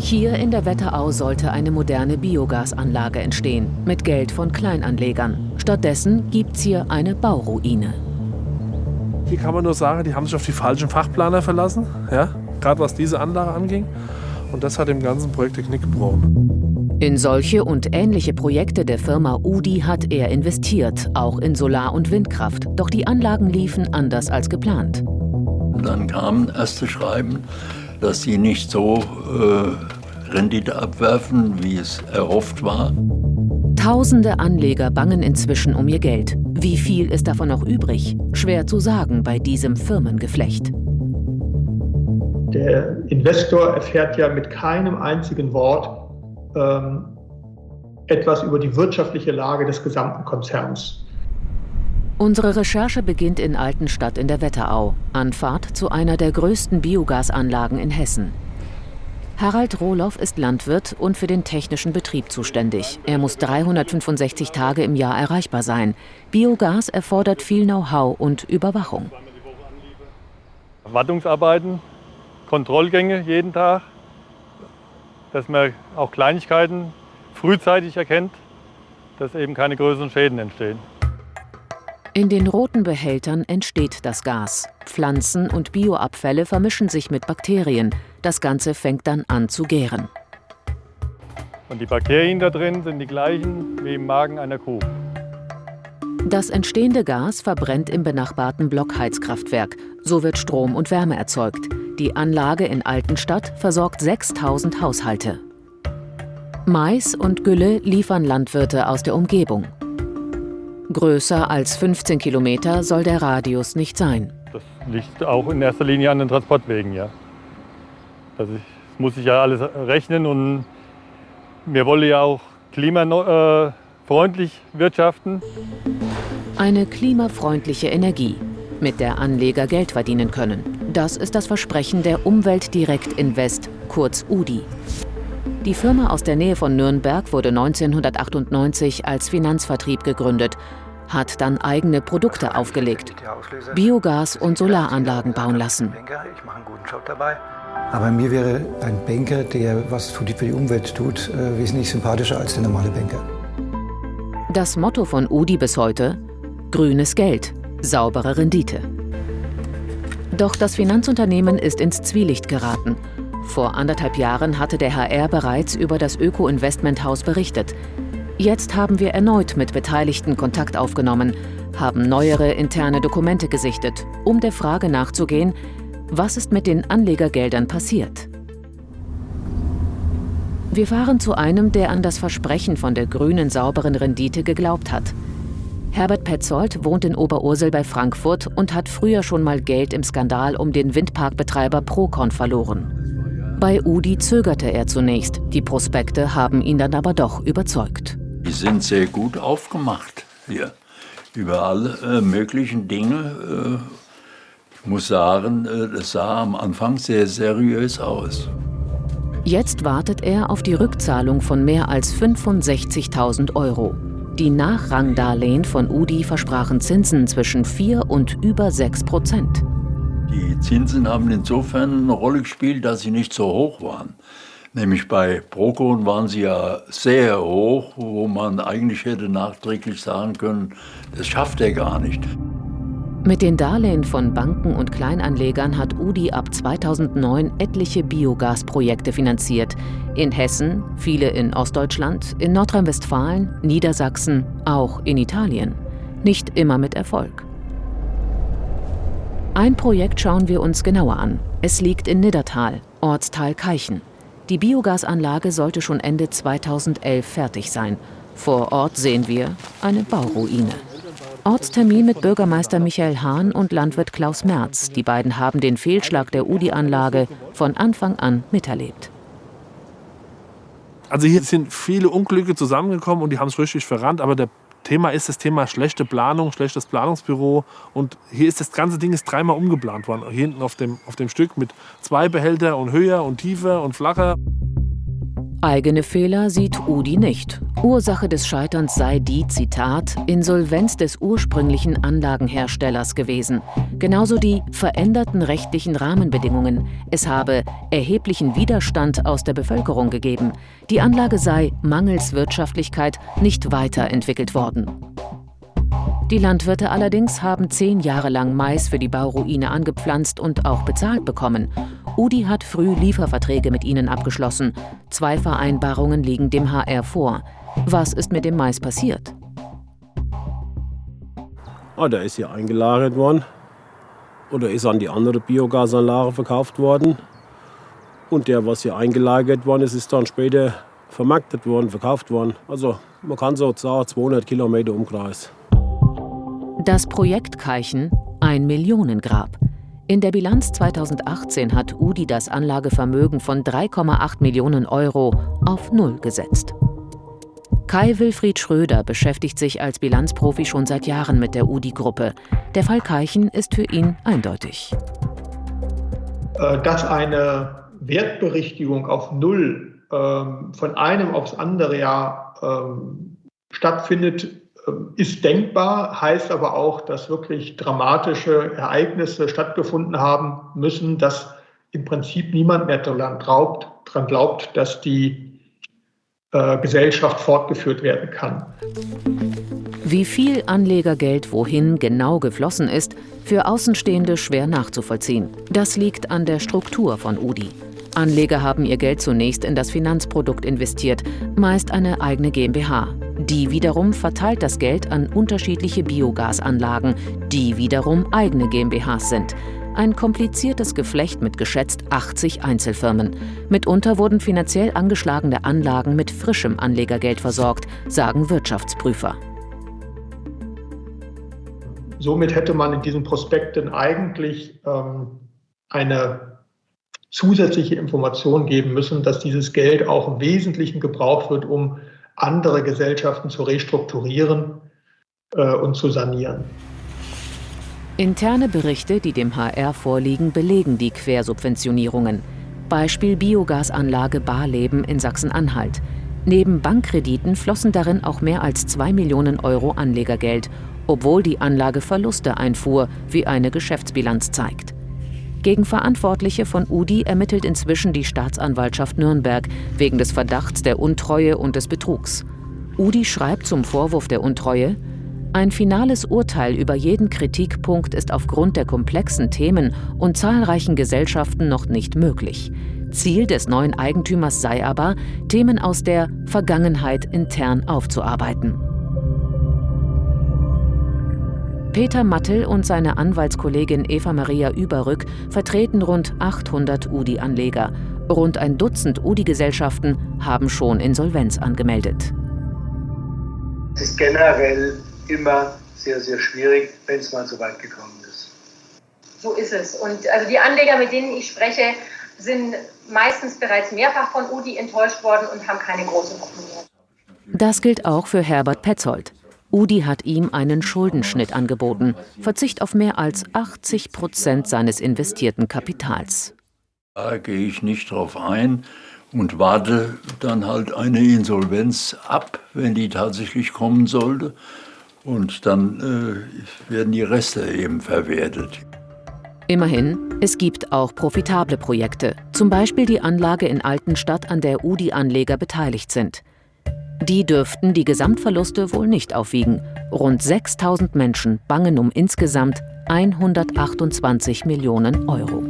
Hier in der Wetterau sollte eine moderne Biogasanlage entstehen, mit Geld von Kleinanlegern. Stattdessen gibt's hier eine Bauruine. Hier kann man nur sagen, die haben sich auf die falschen Fachplaner verlassen, ja? Gerade was diese Anlage anging. Und das hat dem ganzen Projekt den Knick gebrochen. In solche und ähnliche Projekte der Firma UDI hat er investiert, auch in Solar- und Windkraft. Doch die Anlagen liefen anders als geplant. Dann kamen erste Schreiben, dass sie nicht so Rendite abwerfen, wie es erhofft war. Tausende Anleger bangen inzwischen um ihr Geld. Wie viel ist davon noch übrig? Schwer zu sagen bei diesem Firmengeflecht. Der Investor erfährt ja mit keinem einzigen Wort etwas über die wirtschaftliche Lage des gesamten Konzerns. Unsere Recherche beginnt in Altenstadt in der Wetterau, Anfahrt zu einer der größten Biogasanlagen in Hessen. Harald Rohloff ist Landwirt und für den technischen Betrieb zuständig. Er muss 365 Tage im Jahr erreichbar sein. Biogas erfordert viel Know-how und Überwachung. Wartungsarbeiten, Kontrollgänge jeden Tag, dass man auch Kleinigkeiten frühzeitig erkennt, dass eben keine größeren Schäden entstehen. In den roten Behältern entsteht das Gas. Pflanzen- und Bioabfälle vermischen sich mit Bakterien. Das Ganze fängt dann an zu gären. Und die Bakterien da drin sind die gleichen wie im Magen einer Kuh. Das entstehende Gas verbrennt im benachbarten Blockheizkraftwerk. So wird Strom und Wärme erzeugt. Die Anlage in Altenstadt versorgt 6000 Haushalte. Mais und Gülle liefern Landwirte aus der Umgebung. Größer als 15 Kilometer soll der Radius nicht sein. Das liegt auch in erster Linie an den Transportwegen, ja. Das muss ich ja alles rechnen und wir wollen ja auch klimafreundlich wirtschaften. Eine klimafreundliche Energie, mit der Anleger Geld verdienen können. Das ist das Versprechen der Umweltdirekt Invest, kurz UDI. Die Firma aus der Nähe von Nürnberg wurde 1998 als Finanzvertrieb gegründet, hat dann eigene Produkte aufgelegt, Biogas- und Solaranlagen bauen lassen. Ich mache einen guten Job dabei. Aber mir wäre ein Banker, der was für die Umwelt tut, wesentlich sympathischer als der normale Banker. Das Motto von UDI bis heute: grünes Geld, saubere Rendite. Doch das Finanzunternehmen ist ins Zwielicht geraten. Vor 1,5 Jahren hatte der HR bereits über das Öko-Investmenthaus berichtet. Jetzt haben wir erneut mit Beteiligten Kontakt aufgenommen, haben neuere interne Dokumente gesichtet, um der Frage nachzugehen, was ist mit den Anlegergeldern passiert. Wir fahren zu einem, der an das Versprechen von der grünen, sauberen Rendite geglaubt hat. Herbert Petzold wohnt in Oberursel bei Frankfurt und hat früher schon mal Geld im Skandal um den Windparkbetreiber Procon verloren. Bei UDI zögerte er zunächst. Die Prospekte haben ihn dann aber doch überzeugt. Die sind sehr gut aufgemacht hier. Über alle möglichen Dinge. Ich muss sagen, das sah am Anfang sehr seriös aus. Jetzt wartet er auf die Rückzahlung von mehr als 65.000 €. Die Nachrangdarlehen von UDI versprachen Zinsen zwischen 4 und über 6%. Die Zinsen haben insofern eine Rolle gespielt, dass sie nicht so hoch waren. Nämlich bei Procon waren sie ja sehr hoch, wo man eigentlich hätte nachträglich sagen können, das schafft er gar nicht. Mit den Darlehen von Banken und Kleinanlegern hat UDI ab 2009 etliche Biogasprojekte finanziert. In Hessen, viele in Ostdeutschland, in Nordrhein-Westfalen, Niedersachsen, auch in Italien. Nicht immer mit Erfolg. Ein Projekt schauen wir uns genauer an. Es liegt in Niddertal, Ortsteil Keichen. Die Biogasanlage sollte schon Ende 2011 fertig sein. Vor Ort sehen wir eine Bauruine. Ortstermin mit Bürgermeister Michael Hahn und Landwirt Klaus Merz. Die beiden haben den Fehlschlag der UDI-Anlage von Anfang an miterlebt. Also hier sind viele Unglücke zusammengekommen und die haben es richtig verrannt, aber das Thema schlechte Planung, schlechtes Planungsbüro. Und hier ist das ganze Ding ist 3-mal umgeplant worden. Hier hinten auf dem Stück mit 2 Behälter und höher und tiefer und flacher. Eigene Fehler sieht Udi nicht. Ursache des Scheiterns sei die, Zitat, Insolvenz des ursprünglichen Anlagenherstellers gewesen. Genauso die veränderten rechtlichen Rahmenbedingungen. Es habe erheblichen Widerstand aus der Bevölkerung gegeben. Die Anlage sei mangels Wirtschaftlichkeit nicht weiterentwickelt worden. Die Landwirte allerdings haben 10 Jahre lang Mais für die Bauruine angepflanzt und auch bezahlt bekommen. Udi hat früh Lieferverträge mit ihnen abgeschlossen. 2 Vereinbarungen liegen dem HR vor. Was ist mit dem Mais passiert? Der ist hier eingelagert worden oder ist an die andere Biogasanlage verkauft worden. Und der, was hier eingelagert worden ist dann später vermarktet worden, verkauft worden. Also man kann so sagen 200 Kilometer Umkreis. Das Projekt Keichen, ein Millionengrab. In der Bilanz 2018 hat Udi das Anlagevermögen von 3,8 Millionen Euro auf Null gesetzt. Kai Wilfried Schröder beschäftigt sich als Bilanzprofi schon seit Jahren mit der Udi-Gruppe. Der Fall Keichen ist für ihn eindeutig. Dass eine Wertberichtigung auf Null von einem aufs andere Jahr stattfindet, ist denkbar, heißt aber auch, dass wirklich dramatische Ereignisse stattgefunden haben müssen, dass im Prinzip niemand mehr daran glaubt, dass die Gesellschaft fortgeführt werden kann. Wie viel Anlegergeld wohin genau geflossen ist, für Außenstehende schwer nachzuvollziehen. Das liegt an der Struktur von Udi. Anleger haben ihr Geld zunächst in das Finanzprodukt investiert, meist eine eigene GmbH. Die wiederum verteilt das Geld an unterschiedliche Biogasanlagen, die wiederum eigene GmbHs sind. Ein kompliziertes Geflecht mit geschätzt 80 Einzelfirmen. Mitunter wurden finanziell angeschlagene Anlagen mit frischem Anlegergeld versorgt, sagen Wirtschaftsprüfer. Somit hätte man in diesen Prospekten eigentlich eine zusätzliche Information geben müssen, dass dieses Geld auch im Wesentlichen gebraucht wird, um andere Gesellschaften zu restrukturieren und zu sanieren. Interne Berichte, die dem HR vorliegen, belegen die Quersubventionierungen. Beispiel Biogasanlage Barleben in Sachsen-Anhalt. Neben Bankkrediten flossen darin auch mehr als 2 Millionen Euro Anlegergeld, obwohl die Anlage Verluste einfuhr, wie eine Geschäftsbilanz zeigt. Gegen Verantwortliche von Udi ermittelt inzwischen die Staatsanwaltschaft Nürnberg wegen des Verdachts der Untreue und des Betrugs. Udi schreibt zum Vorwurf der Untreue: Ein finales Urteil über jeden Kritikpunkt ist aufgrund der komplexen Themen und zahlreichen Gesellschaften noch nicht möglich. Ziel des neuen Eigentümers sei aber, Themen aus der Vergangenheit intern aufzuarbeiten. Peter Mattel und seine Anwaltskollegin Eva-Maria Überrück vertreten rund 800 Udi-Anleger. Rund ein Dutzend Udi-Gesellschaften haben schon Insolvenz angemeldet. Es ist generell immer sehr, sehr schwierig, wenn es mal so weit gekommen ist. So ist es. Und also die Anleger, mit denen ich spreche, sind meistens bereits mehrfach von Udi enttäuscht worden und haben keine große Hoffnung mehr. Das gilt auch für Herbert Petzold. Udi hat ihm einen Schuldenschnitt angeboten, Verzicht auf mehr als 80% seines investierten Kapitals. Da gehe ich nicht drauf ein und warte dann halt eine Insolvenz ab, wenn die tatsächlich kommen sollte. Und dann werden die Reste eben verwertet. Immerhin, es gibt auch profitable Projekte, zum Beispiel die Anlage in Altenstadt, an der Udi-Anleger beteiligt sind. Die dürften die Gesamtverluste wohl nicht aufwiegen. Rund 6.000 Menschen bangen um insgesamt 128 Millionen Euro.